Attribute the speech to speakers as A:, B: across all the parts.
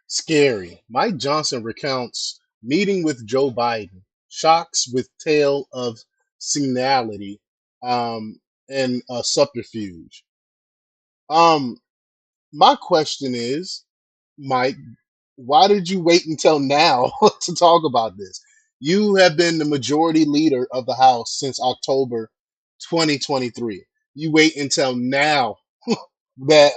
A: Scary. Mike Johnson recounts meeting with Joe Biden, shocks with tale of senility, and subterfuge. Um, my question is, Mike, why did you wait until now to talk about this? You have been the majority leader of the House since October 2023. You wait until now that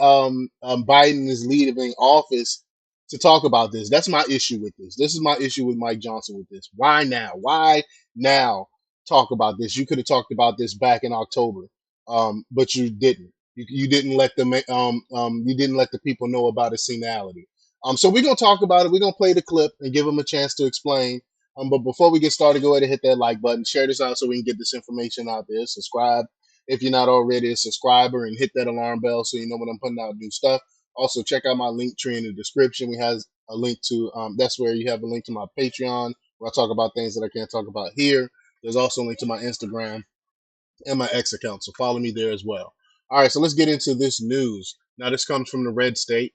A: Biden is leaving office to talk about this. That's my issue with this. This is my issue with Mike Johnson with this. Why now? Why now talk about this? You could have talked about this back in October, but you didn't. You didn't let you didn't let the people know about his senility. So we're gonna talk about it. We're gonna play the clip and give them a chance to explain. But before we get started, go ahead and hit that like button, share this out so we can get this information out there. Subscribe if you're not already a subscriber, and hit that alarm bell so you know when I'm putting out new stuff. Also, check out my link tree in the description. We has a link to that's where you have a link to my Patreon where I talk about things that I can't talk about here. There's also a link to my Instagram and my X account, so follow me there as well. All right, so let's get into this news. Now, this comes from the Red State,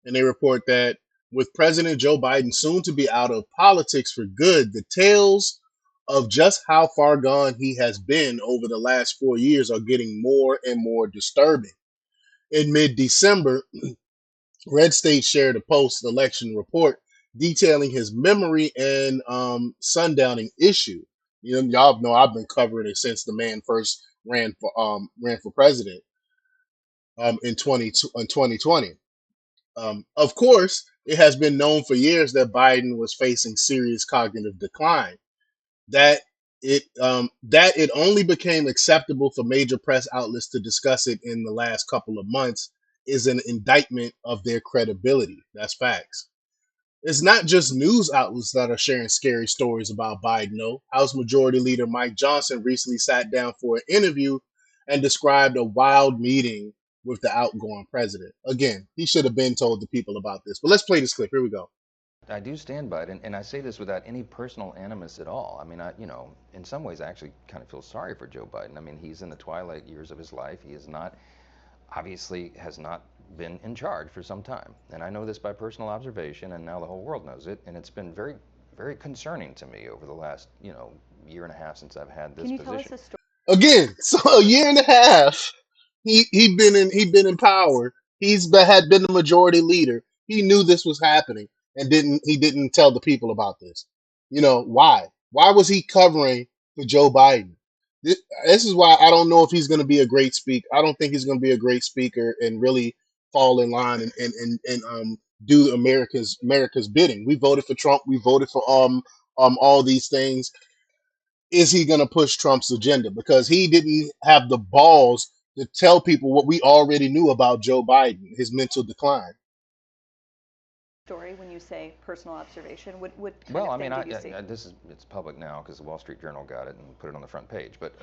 A: and they report that with President Joe Biden soon to be out of politics for good, the tales of just how far gone he has been over the last 4 years are getting more and more disturbing. In mid December, Red State shared a post election report detailing his memory and sundowning issue. You know, y'all know I've been covering it since the man first ran for president in 2020. Of course, it has been known for years that Biden was facing serious cognitive decline. That it only became acceptable for major press outlets to discuss it in the last couple of months is an indictment of their credibility. That's facts. It's not just news outlets that are sharing scary stories about Biden. No, House Majority Leader Mike Johnson recently sat down for an interview and described a wild meeting with the outgoing president. Again, he should have been told the people about this. But let's play this clip. Here we go.
B: I do stand by it, and I say this without any personal animus at all. I mean, in some ways, I actually kind of feel sorry for Joe Biden. I mean, he's in the twilight years of his life. He is not, obviously, has not been in charge for some time. And I know this by personal observation, and now the whole world knows it. And it's been very, very concerning to me over the last, year and a half since I've had
C: Can
B: this
C: you tell us
B: position.
C: a story?
A: Again, so a year and a half, he been in power. Had been the majority leader. He knew this was happening and didn't tell the people about this. You know why? Why was he covering for Joe Biden? This is why I don't know if he's going to be a great speaker. I don't think he's going to be a great speaker and really fall in line and do America's bidding. We voted for Trump. We voted for all these things. Is he going to push Trump's agenda? Because he didn't have the balls to tell people what we already knew about Joe Biden, his mental decline.
C: Story when you say personal observation? What kind
B: Well,
C: of
B: I mean,
C: thing did you see?
B: it's public now because the Wall Street Journal got it and put it on the front page. But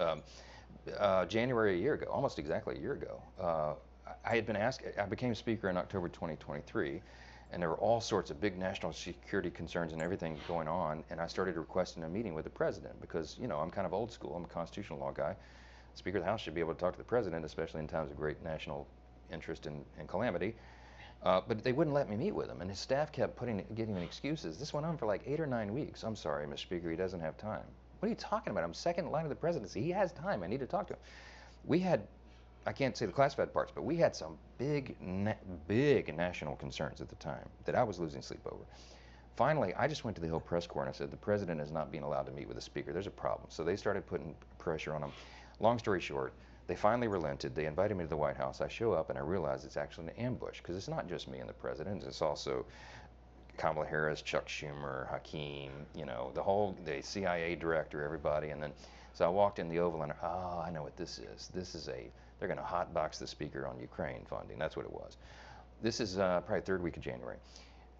B: January a year ago, almost exactly a year ago, I had been asked. I became speaker in October 2023, and there were all sorts of big national security concerns and everything going on. And I started requesting a meeting with the president because I'm kind of old school. I'm a constitutional law guy. Speaker of the House should be able to talk to the president, especially in times of great national interest and calamity. But they wouldn't let me meet with him, and his staff kept giving me excuses. This went on for like 8 or 9 weeks. I'm sorry, Mr. Speaker, he doesn't have time. What are you talking about? I'm second in line of the presidency. He has time. I need to talk to him. We had, I can't say the classified parts, but we had some big national concerns at the time that I was losing sleep over. Finally, I just went to the Hill Press Corps and I said, the president is not being allowed to meet with the speaker. There's a problem. So they started putting pressure on him. Long story short, they finally relented. They invited me to the White House. I show up and I realize it's actually an ambush because it's not just me and the president. It's also Kamala Harris, Chuck Schumer, Hakeem, the CIA director, everybody. And then, so I walked in the Oval and, I know what this is. They're going to hotbox the speaker on Ukraine funding. That's what it was. This is probably third week of January.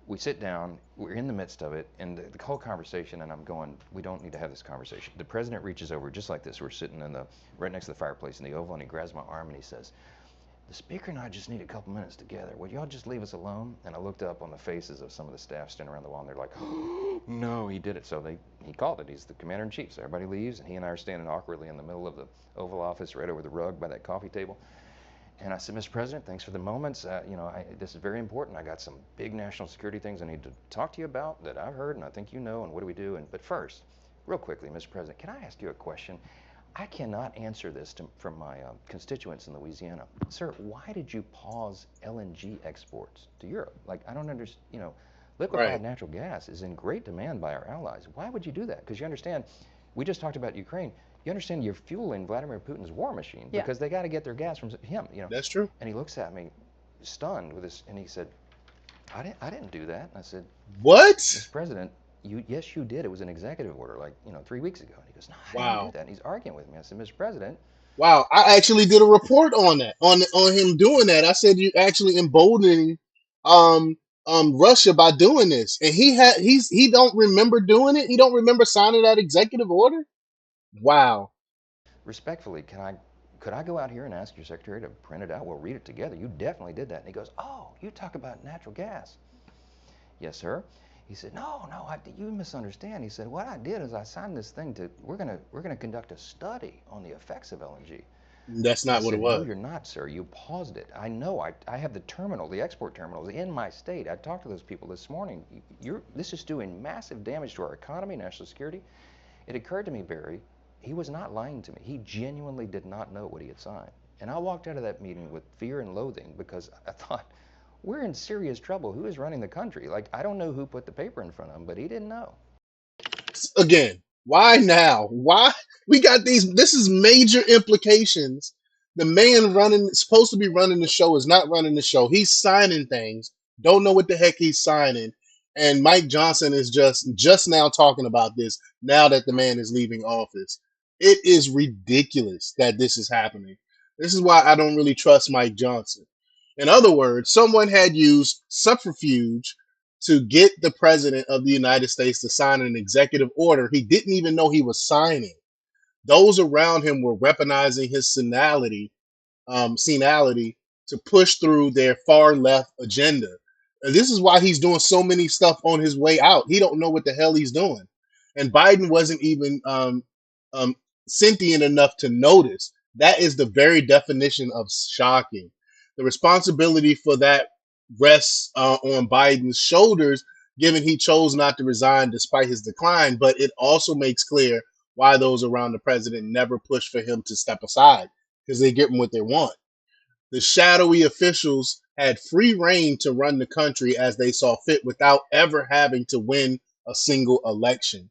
B: We sit down, we're in the midst of it, and the whole conversation, and I'm going, we don't need to have this conversation. The president reaches over just like this. We're sitting right next to the fireplace in the Oval, and he grabs my arm and he says, the speaker and I just need a couple minutes together. Would y'all just leave us alone? And I looked up on the faces of some of the staff standing around the wall, and they're like, oh, no, he did it. So he called it. He's the commander in chief. So everybody leaves, and he and I are standing awkwardly in the middle of the Oval Office right over the rug by that coffee table. And I said, Mr. President, thanks for the moments. This is very important. I got some big national security things I need to talk to you about that I've heard and I think you know, and what do we do? But first, real quickly, Mr. President, can I ask you a question? I cannot answer this from my constituents in Louisiana. Sir, why did you pause LNG exports to Europe? Like, I don't understand, liquefied
A: Right.
B: natural gas is in great demand by our allies. Why would you do that? Because you understand, we just talked about Ukraine. You understand you're fueling Vladimir Putin's war machine
C: Yeah.
B: because they got to get their gas from him.
A: That's true.
B: And he looks at me, stunned with this, and he said, I didn't do that. And I said,
A: What?
B: Mr. President, yes, you did. It was an executive order, like 3 weeks ago. And he goes, no, I didn't do
A: Wow.
B: that. And he's arguing with me. I said, Mr. President,
A: Wow. I actually did a report on that, on him doing that. I said you actually emboldening um Russia by doing this. And he don't remember doing it. He don't remember signing that executive order. Wow.
B: respectfully, could I go out here and ask your secretary to print it out? We'll read it together. You definitely did that. And he goes, oh, you talk about natural gas. Yes, sir. He said, no, no, you misunderstand. He said, what I did is I signed this thing we're gonna conduct a study on the effects of LNG.
A: That's
B: And I
A: not what it
B: said, no,
A: was.
B: you're not, sir. You paused it. I know. I have the export terminals in my state. I talked to those people this morning. This is doing massive damage to our economy, national security. It occurred to me, Barry, he was not lying to me. He genuinely did not know what he had signed. And I walked out of that meeting with fear and loathing because I thought, we're in serious trouble. Who is running the country? Like, I don't know who put the paper in front of him, but he didn't know.
A: Again, why now? Why we got these? This is major implications. The man running, supposed to be running the show, is not running the show. He's signing things. Don't know what the heck he's signing. And Mike Johnson is just now talking about this now that the man is leaving office. It is ridiculous that this is happening. This is why I don't really trust Mike Johnson. In other words, someone had used subterfuge to get the president of the United States to sign an executive order he didn't even know he was signing. Those around him were weaponizing his senility to push through their far left agenda. And this is why he's doing so many stuff on his way out. He don't know what the hell he's doing. And Biden wasn't even um, sentient enough to notice. That is the very definition of shocking. The responsibility for that rests on Biden's shoulders, given he chose not to resign despite his decline. But it also makes clear why those around the president never push for him to step aside, because they get what they want. The shadowy officials had free reign to run the country as they saw fit without ever having to win a single election.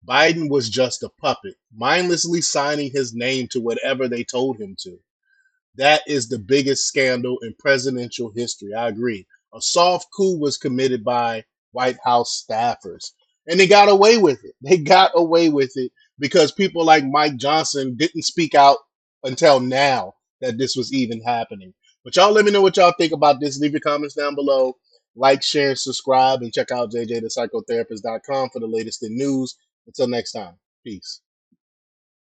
A: Biden was just a puppet, mindlessly signing his name to whatever they told him to. That is the biggest scandal in presidential history. I agree. A soft coup was committed by White House staffers, and they got away with it. They got away with it because people like Mike Johnson didn't speak out until now that this was even happening. But y'all let me know what y'all think about this. Leave your comments down below. Like, share, subscribe, and check out jjthepsychotherapist.com for the latest in news. Until next time, peace.